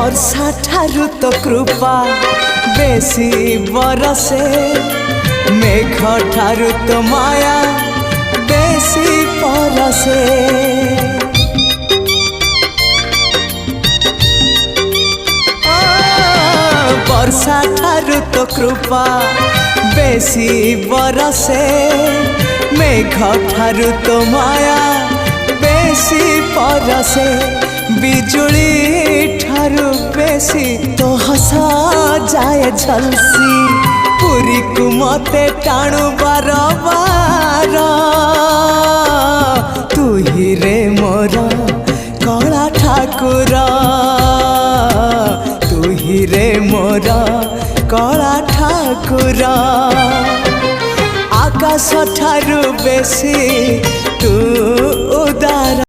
वर्षा ठारू तो कृपा बेसी बरसे, मेघ ठारू तो माया बेसी परसे। वर्षा ठारू तो कृपा बेसी बरसे, मेघ ठारू तो माया बेसी परसे। बिजुली ठारू बेसी तो हसा जाए झलसी, पुरी को मते टाणु बार बार। तू ही रे मोर कला ठाकुर, तू ही रे मोर कला ठाकुर। आकाश ठारू बेसी तू उदार।